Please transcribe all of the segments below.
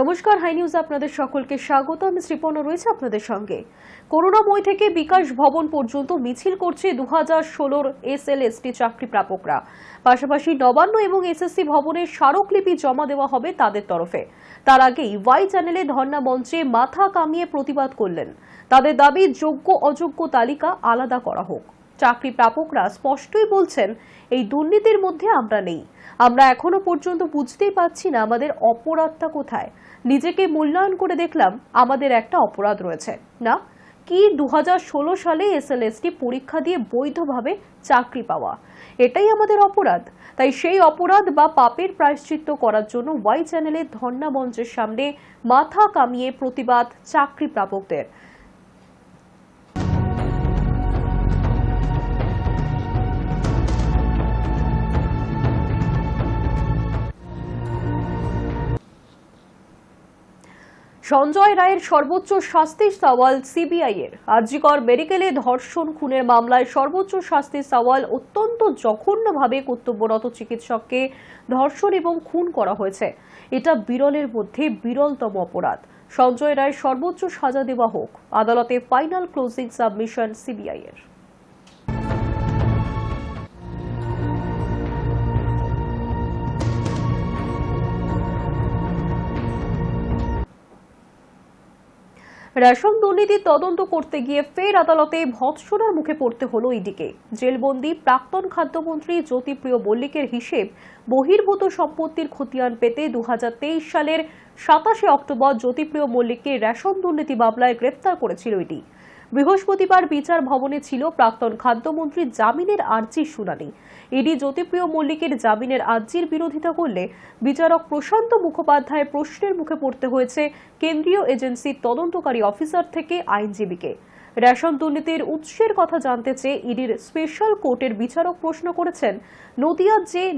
নমস্কার, high news আপনাদের সকলকে স্বাগত। আমি শ্রীপর্ণা রয়েছে আপনাদের সঙ্গে। করুণাময় থেকে বিকাশ ভবন পর্যন্ত মিছিল করছে 2016 এসএলএসটি চাকরি প্রাপকরা। পাশাপাশি নবান্ন এবং এসএসসি ভবনের স্মারকলিপি জমা দেওয়া হবে তাদের তরফে। তার আগেই ওয়াই চ্যানেলে ধর্ণা মঞ্চে মাথা কামিয়ে প্রতিবাদ করলেন। তাদের দাবি যোগ্য অযোগ্য তালিকা আলাদা করা হোক। চাকরি প্রাপকরা স্পষ্টই বলছেন, এই দুর্নীতির মধ্যে আমরা নেই। আমরা এখনো পর্যন্ত বুঝতেই পারছি না আমাদের অপরাধটা কোথায়। নিজেকে মূল্যায়ন করে দেখলাম আমাদের একটা অপরাধ রয়েছে না কি 2016 সালে এসএলএসটি পরীক্ষা দিয়ে বৈধভাবে চাকরি পাওয়া, এটাই আমাদের অপরাধ। তাই সেই অপরাধ বা পাপের প্রায়শ্চিত্ত করার জন্য ওয়াই চ্যানেলে ধর্ণা মঞ্চের সামনে মাথা কামিয়ে প্রতিবাদ চাকরি প্রাপকদের। সঞ্জয় রায়ের সর্বোচ্চ শাস্তির সওয়াল সিবিআই এর। আরজিকর মেডিকেলে ধর্ষণ খুনের মামলায় সর্বোচ্চ শাস্তির সওয়াল। অত্যন্ত জঘন্যভাবে কর্তব্যরত চিকিৎসককে ধর্ষণ এবং খুন করা হয়েছে। এটা বিরলের মধ্যে বিরলতম অপরাধ। সঞ্জয় রায়ের সর্বোচ্চ সাজা দেওয়া হোক। আদালতে ফাইনাল ক্লোজিং সাবমিশন সিবিআই এর। রেশন দুর্নীতির তদন্ত করতে গিয়ে ফের আদালতে ভৎসনার মুখে পড়তে হলো ইডিকে। জেলবন্দি প্রাক্তন খাদ্যমন্ত্রী জ্যোতিপ্রিয় মল্লিকের হিসেব বহির্ভূত সম্পত্তির খতিয়ান পেতে 2023 সালের 27 অক্টোবর জ্যোতিপ্রিয় মল্লিককে রেশন দুর্নীতি মামলায় গ্রেফতার করেছিল ইডি। বৃহস্পতিবার বিচার ভবনে ছিল প্রাক্তন খাদ্যমন্ত্রীর জামিনের আর্জির শুনানি। ইডি জ্যোতিপ্রিয় মল্লিকের জামিনের আর্জির বিরোধিতা করলে বিচারক প্রশান্ত মুখোপাধ্যায়ের প্রশ্নের মুখে পড়তে হয়েছে কেন্দ্রীয় এজেন্সির তদন্তকারী অফিসার থেকে আইনজীবীকে। রেশন দুর্নীতির উৎসের কথা জানতে চেয়ে ইডির স্পেশাল কোর্টের বিচারক প্রশ্ন করেছেন,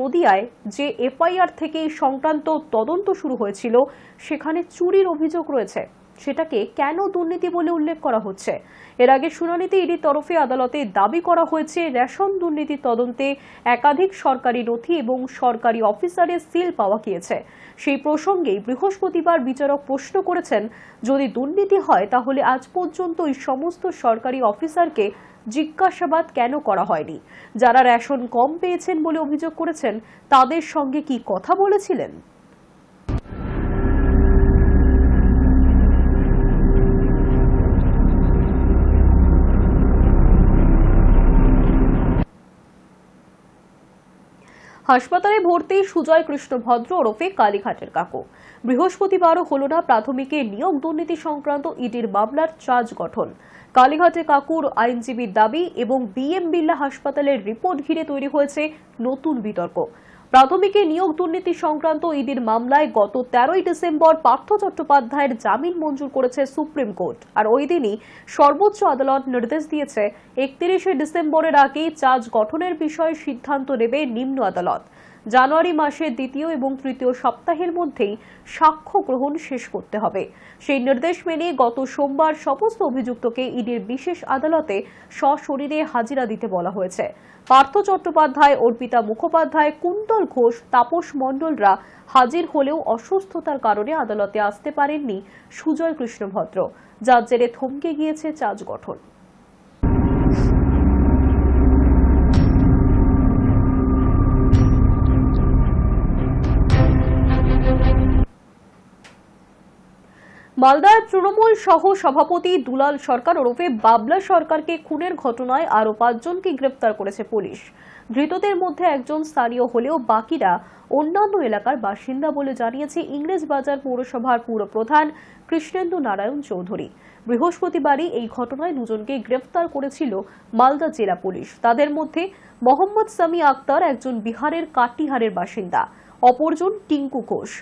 নদিয়ায় যে এফআইআর থেকে সংক্রান্ত তদন্ত শুরু হয়েছিল সেখানে চুরির অভিযোগ রয়েছে, সেটাকে কেন দুর্নীতি বলে উল্লেখ করা হচ্ছে? এর আগে শুনানিতে ইডির তরফে আদালতে দাবি করা হয়েছে রেশন দুর্নীতি তদন্তে একাধিক সরকারি নথি এবং সরকারি অফিসারের সিল পাওয়া গিয়েছে। সেই প্রসঙ্গেই বৃহস্পতিবার বিচারক প্রশ্ন করেছেন, যদি দুর্নীতি হয় তাহলে আজ পর্যন্ত এই সমস্ত সরকারি অফিসারকে জিজ্ঞাসাবাদ কেন করা হয়নি? যারা রেশন কম পেয়েছেন বলে অভিযোগ করেছেন তাদের সঙ্গে কি কথা বলেছিলেন? হাসপাতালে ভর্তি সুজয় কৃষ্ণ ভদ্র ওরফে কালীঘাটের কাকু। বৃহস্পতিবারও হল না প্রাথমিকে নিয়োগ দুর্নীতি সংক্রান্ত ইডির মামলার চার্জ গঠন। কালীঘাটে কাকুর আইনজীবীর দাবি এবং বিএম বিড়লা হাসপাতালের রিপোর্ট ঘিরে তৈরি হয়েছে নতুন বিতর্ক। প্রাথমিকে নিয়োগ দুর্নীতি সংক্রান্ত ইডির মামলায় গত 13 ডিসেম্বর পার্থ চট্টোপাধ্যায়ের জামিন মঞ্জুর করেছে সুপ্রিম কোর্ট। আর ওই দিনই সর্বোচ্চ আদালত নির্দেশ দিয়েছে 31 ডিসেম্বরের আগে চার্জ গঠনের বিষয়ে সিদ্ধান্ত নেবে নিম্ন আদালত। জানুয়ারি মাসের দ্বিতীয় এবং তৃতীয় সপ্তাহের মধ্যেই সাক্ষ্য গ্রহণ শেষ করতে হবে। সেই নির্দেশ মেনে গত সোমবার সমস্ত অভিযুক্তকে ইডির বিশেষ আদালতে সশরীরে হাজিরা দিতে বলা হয়েছে। পার্থ চট্টোপাধ্যায়, অর্পিতা মুখোপাধ্যায়, কুন্তল ঘোষ, তাপস মণ্ডলরা হাজির হলেও অসুস্থতার কারণে আদালতে আসতে পারেননি সুজয় কৃষ্ণ ভদ্র, যার জেরে থমকে গিয়েছে চার্জ গঠন। মালদার তৃণমূল সহ সভাপতি দুলাল সরকার ওরফে বাবলা সরকারকে খুনের ঘটনায় আরও 5 জনকে গ্রেফতার করেছে পুলিশ। ধৃতদের মধ্যে একজন স্থানীয় হলেও বাকিরা অন্যান্য এলাকার বাসিন্দা বলে জানিয়েছে ইংরেজবাজার পৌরসভার পুরপ্রধান কৃষ্ণেন্দু নারায়ণ চৌধুরী। বৃহস্পতিবারই এই ঘটনায় 2 জনকে গ্রেফতার করেছিল মালদা জেলা পুলিশ। তাদের মধ্যে মোহাম্মদ সামি আক্তার, একজন বিহারের কাটিহারের বাসিন্দা, অপরজন টিঙ্কু ঘোষ,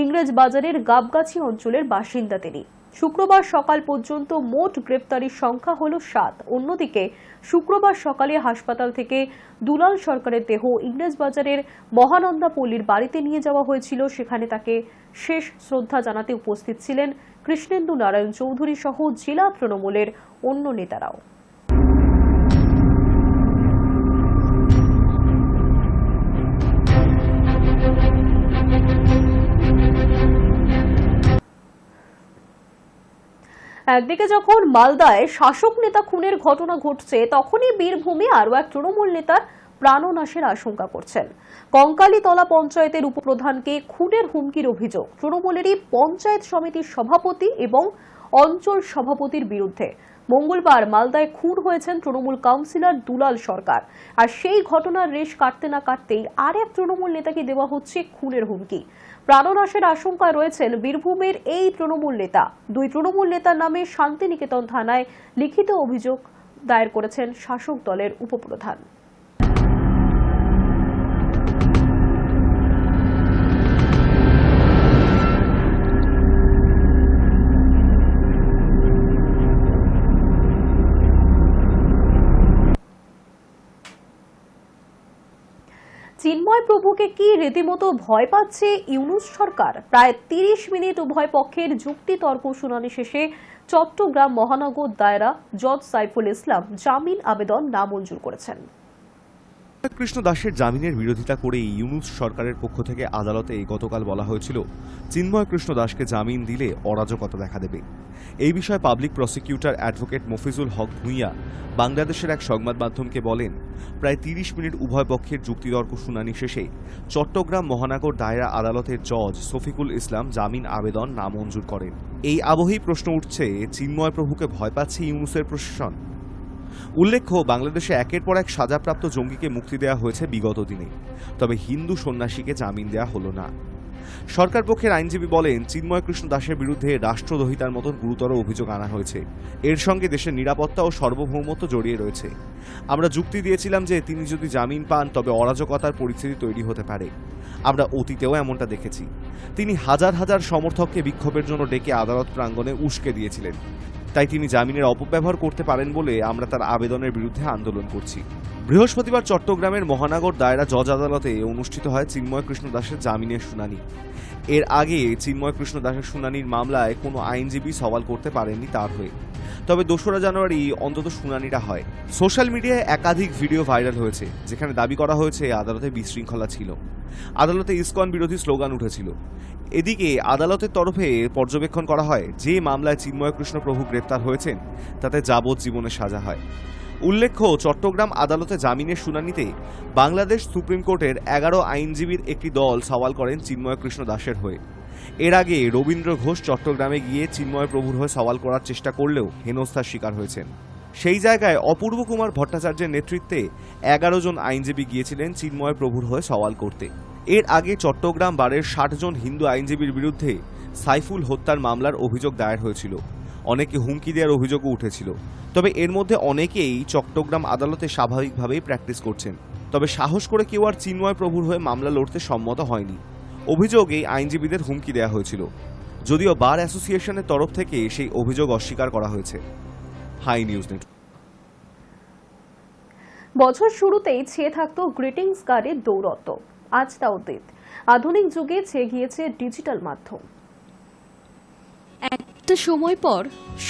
ইংরেজবাজারের গাবগাছি অঞ্চলের বাসিন্দা তিনি। শুক্রবার সকাল পর্যন্ত মোট গ্রেফতারির সংখ্যা হল 7। অন্যদিকে শুক্রবার সকালে হাসপাতাল থেকে দুলাল সরকারের দেহ ইংরেজবাজারের মহানন্দা পল্লীর বাড়িতে নিয়ে যাওয়া হয়েছিল। সেখানে তাকে শেষ শ্রদ্ধা জানাতে উপস্থিত ছিলেন কৃষ্ণেন্দু নারায়ণ চৌধুরী সহ জেলা তৃণমূলের অন্য নেতারাও। একদিকে যখন মালদায় শাসক নেতা খুনের ঘটনা ঘটছে, তখনই বীরভূমে আরও এক তৃণমূল নেতার প্রাণনাশের আশঙ্কা করছেন। কঙ্কালীতলা পঞ্চায়েতের উপপ্রধানকে খুনের হুমকির অভিযোগ তৃণমূলেরই পঞ্চায়েত সমিতির সভাপতি এবং অঞ্চল সভাপতির বিরুদ্ধে। মঙ্গলবার মালদায় খুন হয়েছেন তৃণমূল কাউন্সিলর দুলাল সরকার, আর সেই ঘটনার রেশ কাটতে না কাটতেই আর এক তৃণমূল নেতাকে দেওয়া হচ্ছে খুনের হুমকি। প্রাণনাশের আশঙ্কায় রয়েছেন বীরভূমের এই তৃণমূল নেতা। দুই তৃণমূল নেতার নামে শান্তিনিকেতন থানায় লিখিত অভিযোগ দায়ের করেছেন শাসক দলের উপপ্রধান। চিন্ময় প্রভুকে কি রীতিমতো ভয় পাচ্ছে ইউনূস সরকার? প্রায় ৩০ মিনিট উভয় পক্ষের যুক্তি তর্ক শুনানি শেষে চট্টগ্রাম মহানগর দায়রা জজ সাইফুল ইসলাম জামিন আবেদন নামঞ্জুর করেছেন। কৃষ্ণ দাসের জামিনের বিরোধিতা করেই ইউনূস সরকারের পক্ষ থেকে আদালতে গতকাল বলা হয়েছিল, চিন্ময় কৃষ্ণ দাসকে জামিন দিলে অরাজকতা দেখা দেবে। এই বিষয়ে পাবলিক প্রসিকিউটর অ্যাডভোকেট মফিজুল হক ভূঁইয়া বাংলাদেশের এক সংবাদ মাধ্যমকে বলেন, প্রায় ৩০ মিনিট উভয় পক্ষের যুক্তিতর্ক শুনানি শেষে চট্টগ্রাম মহানগর দায়রা আদালতের জজ শফিকুল ইসলাম জামিন আবেদন নামঞ্জুর করেন। এই আবহেই প্রশ্ন উঠছে, চিন্ময় প্রভুকে ভয় পাচ্ছে ইউনূসের প্রশাসন। উল্লেখ্য, বাংলাদেশে একের পর এক সাজাপ্রাপ্ত জঙ্গিকে মুক্তি দেওয়া হয়েছে বিগত দিনে, তবে হিন্দু সন্ন্যাসীকে জামিন দেওয়া হলো না। সরকার পক্ষের আইনজীবী বলেন, চিন্ময় কৃষ্ণ দাসের বিরুদ্ধে রাষ্ট্রদ্রোহিতার মতন গুরুতর অভিযোগ আনা হয়েছে। এর সঙ্গে দেশের নিরাপত্তা ও সার্বভৌমত্ব জড়িয়ে রয়েছে। আমরা যুক্তি দিয়েছিলাম যে তিনি যদি জামিন পান তবে অরাজকতার পরিস্থিতি তৈরি হতে পারে। আমরা অতীতেও এমনটা দেখেছি। তিনি হাজার হাজার সমর্থককে বিক্ষোভের জন্য ডেকে আদালত প্রাঙ্গণে উস্কে দিয়েছিলেন। তাই তিনি জামিনের অপব্যবহার করতে পারেন বলে আমরা তার আবেদনের বিরুদ্ধে আন্দোলন করছি। বৃহস্পতিবার চট্টগ্রামের মহানগর দায়রা জজ আদালতে অনুষ্ঠিত হয় চিন্ময় কৃষ্ণ দাসের জামিনের শুনানি। এর আগে চিন্ময় কৃষ্ণ দাসের শুনানির মামলায় কোনো আইনজীবী সওয়াল করতে পারেননি তার হয়ে। তবে ২রা জানুয়ারি অন্তত শুনানিটা হয়। সোশ্যাল মিডিয়ায় একাধিক ভিডিও ভাইরাল হয়েছে, যেখানে দাবি করা হয়েছে আদালতে বিশৃঙ্খলা ছিল। আদালতে ইসকন বিরোধী স্লোগান উঠেছিল। এদিকে আদালতের তরফে পর্যবেক্ষণ করা হয়, যে মামলায় চিন্ময় কৃষ্ণ প্রভু গ্রেপ্তার হয়েছেন তাতে যাবজ্জীবনের সাজা হয়। উল্লেখ্য, চট্টগ্রাম আদালতে জামিনের শুনানিতে বাংলাদেশ সুপ্রিম কোর্টের ১১ আইনজীবীর একটি দল সওয়াল করেন চিন্ময় কৃষ্ণ দাসের হয়ে। এর আগে রবীন্দ্র ঘোষ চট্টগ্রামে গিয়ে চিন্ময় প্রভুর হয়ে সওয়াল করার চেষ্টা করলেও হেনস্থার শিকার হয়েছেন। সেই জায়গায় অপূর্ব কুমার ভট্টাচার্যের নেতৃত্বে ১১ জন আইনজীবী গিয়েছিলেন চিন্ময় প্রভুর হয়ে সওয়াল করতে। এর আগে চট্টগ্রাম বারের ৬০ জন হিন্দু আইনজীবীর বিরুদ্ধে সাইফুল হত্যার মামলার অভিযোগ দায়ের হয়েছিল। অনেকে হুমকি দেওয়ার অভিযোগও উঠেছিল। তবে এর মধ্যে অনেকেই চট্টগ্রাম আদালতে স্বাভাবিকভাবেই প্র্যাকটিস করছেন। তবে সাহস করে কেউ আর চিন্ময় প্রভুর হয়ে মামলা লড়তে সম্মত হয়নি। অভিযোগে আইনজীবীদের হুমকি দেওয়া হয়েছিল, যদিও বার অ্যাসোসিয়েশনের তরফ থেকে সেই অভিযোগ অস্বীকার করা হয়েছে। Hi news net. বছর শুরুতেই ছেয়ে থাকতো গ্রিটিংস কার্ডের দৌরত্ব, আজ তা অতীত। আধুনিক যুগে ছেয়ে গিয়েছে ডিজিটাল মাধ্যম। একটা সময় পর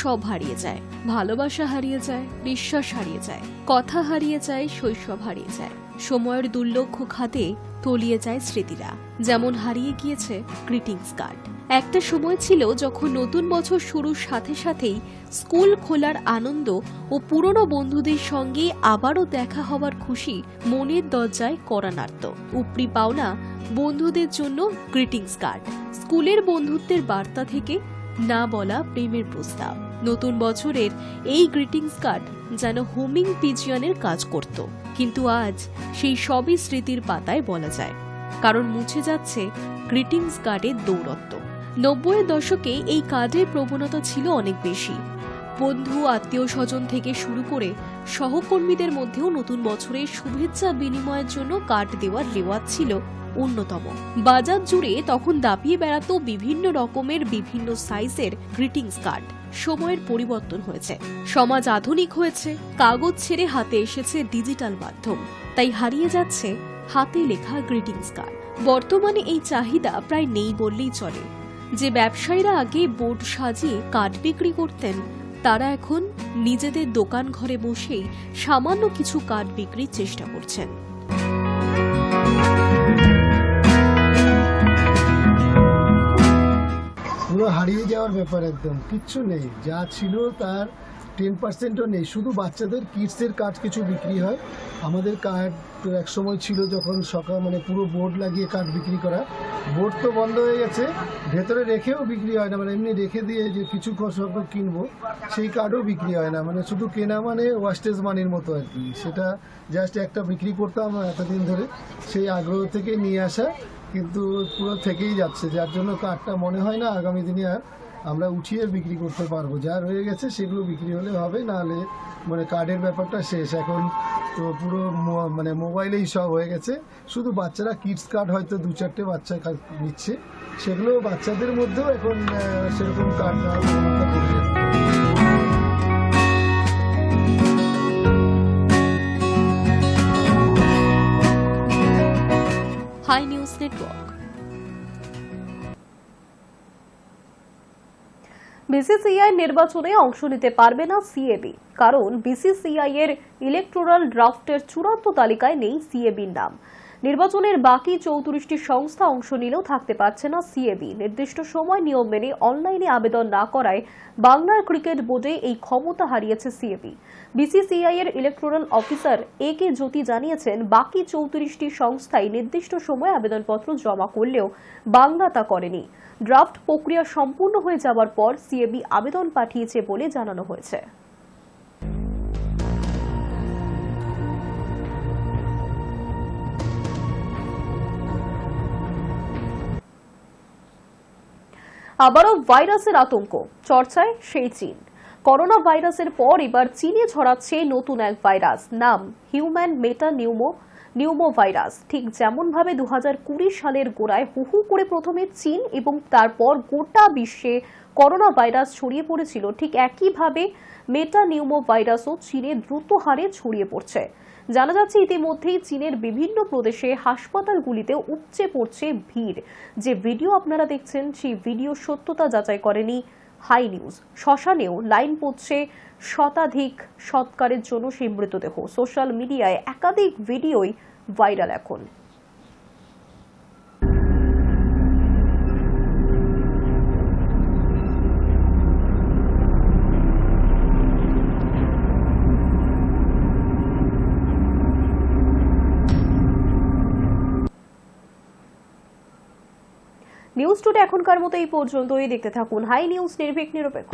সব হারিয়ে যায়, ভালোবাসা হারিয়ে যায়, বিশ্বাস হারিয়ে যায়, কথা হারিয়ে যায়, শৈশব হারিয়ে যায়। সময়ের দুর্লক্ষ খাতে তলিয়ে যায় স্মৃতিরা, যেমন হারিয়ে গিয়েছে গ্রিটিংস কার্ড। একটা সময় ছিল যখন নতুন বছর শুরুর সাথে সাথেই স্কুল খোলার আনন্দ ও পুরনো বন্ধুদের সঙ্গে আবারও দেখা হওয়ার খুশি মনের দরজায় কড়া নাড়ত। উপরি পাওনা বন্ধুদের জন্য গ্রিটিংস কার্ড, স্কুলের বন্ধুত্বের বার্তা থেকে না বলা প্রেমের প্রস্তাব। নতুন বছরের এই গ্রিটিংস কার্ড যেন হোমিং পিজিয়নের কাজ করত। কিন্তু আজ সেই সবই স্মৃতির পাতায় বলা যায়, কারণ মুছে যাচ্ছে গ্রিটিংস কার্ডের দৌরত্ব। ৯০-এর দশকে এই কার্ডের প্রবণতা ছিল অনেক বেশি। বন্ধু, আত্মীয় স্বজন থেকে শুরু করে সহকর্মীদের মধ্যেও নতুন বছরের শুভেচ্ছা বিনিময়ের জন্য কার্ড দেওয়ার রেওয়াজ ছিল অন্যতম। বাজার জুড়ে তখন দাপিয়ে বেড়াতো বিভিন্ন রকমের বিভিন্ন সাইজের গ্রিটিংস কার্ড। সময়ের পরিবর্তন হয়েছে, সমাজ আধুনিক হয়েছে, কাগজ ছেড়ে হাতে এসেছে ডিজিটাল মাধ্যম, তাই হারিয়ে যাচ্ছে হাতে লেখা গ্রিটিংস কার্ড। বর্তমানে এই চাহিদা প্রায় নেই বললেই চলে। যে ব্যবসায়ীরা আগে বোর্ড সাজিয়ে কার্ড বিক্রি করতেন, তারা এখন নিজেদের দোকান ঘরে বসেই সামান্য কিছু কার্ড বিক্রির চেষ্টা করছেন। পুরো হারিয়ে যাওয়ার ব্যাপার, একদম কিচ্ছু নেই, যা ছিল তার 10%ও নেই। শুধু বাচ্চাদের কিডসের কার্ড কিছু বিক্রি হয়। আমাদের কার্ড এক সময় ছিল যখন সকাল মানে পুরো বোর্ড লাগিয়ে কার্ড বিক্রি করা, বোর্ড তো বন্ধ হয়ে গেছে, ভেতরে রেখেও বিক্রি হয় না, মানে এমনি রেখে দিয়ে যে কিছু সংখ্যক কিনবো সেই কার্ডও বিক্রি হয় না, মানে শুধু কেনা মানে ওয়াস্টেজ মানির মতো আর কি। সেটা জাস্ট একটা বিক্রি করতাম এতদিন ধরে, সেই আগ্রহ থেকে নিয়ে আসা, কিন্তু পুরো থেকেই যাচ্ছে, যার জন্য কার্ডটা মনে হয় না আগামী দিনে আর আমরা উঠিয়ে বিক্রি করতে পারবো। যা রয়ে গেছে সেগুলো বিক্রি হলে হবে, নাহলে মানে কার্ডের ব্যাপারটা শেষ। এখন তো পুরো মানে মোবাইলেই সব হয়ে গেছে। শুধু বাচ্চারা কিডস কার্ড হয়তো 2-4টে বাচ্চা নিচ্ছে, সেগুলো বাচ্চাদের মধ্যেও এখন সেরকম কার্ড নেওয়ার ক্ষমতা কমে গেছে। High news network. বিসিসিআই নির্বাচনে অংশ নিতে পারবে না সিএবি, কারণ বিসিসিআই এর ইলেকটোরাল ড্রাফটের চূড়ান্ত তালিকায় নেই সিএবির নাম। নির্বাচনের বাকি 34টি সংস্থা অংশ নিলেও থাকতে পারছে না সিএবি। নির্দিষ্ট সময় নিয়ম মেনে অনলাইনে আবেদন না করায় বাংলার ক্রিকেট বোর্ডে এই ক্ষমতা হারিয়েছে সিএবি। বিসিসিআই এর ইলেকটোরাল অফিসার এ কে জ্যোতি জানিয়েছেন, বাকি 34টি সংস্থায় নির্দিষ্ট সময়ে আবেদনপত্র জমা করলেও বাংলা তা করেনি। ড্রাফট প্রক্রিয়া সম্পূর্ণ হয়ে যাওয়ার পর সিএবি আবেদন পাঠিয়েছে বলে জানানো হয়েছে। আবারও ভাইরাসের আতঙ্ক, চর্চায় সেই চীন। করোনা ভাইরাসের পর এবার চীনে ছড়াচ্ছে নতুন এক ভাইরাস, নাম হিউম্যান মেটা নিউমো ভাইরাস। ঠিক যেমনভাবে 2020 সালের গোড়ায় হু করে প্রথমে চীন এবং তারপর গোটা বিশ্বে করোনা ভাইরাস ছড়িয়ে পড়েছিল, ঠিক একইভাবে মেটা নিউমো ভাইরাসও চীনে দ্রুত হারে ছড়িয়ে পড়ছে। জানা যাচ্ছে ইতিমধ্যেই চীনের বিভিন্ন প্রদেশে হাসপাতালগুলিতে উপচে পড়ছে ভিড়। যে ভিডিও আপনারা দেখছেন সেই ভিডিও সত্যতা যাচাই করেনি হাই নিউজ। শ্মশানেও লাইন পড়ছে শতাধিক সৎকারের জন্য সেই মৃতদেহ। সোশ্যাল মিডিয়ায় একাধিক ভিডিওই ভাইরাল এখন। নিউজ টুডে এখনকার মতো এই পর্যন্তই। দেখতে থাকুন হাই নিউজ, নির্ভীক নিরপেক্ষ।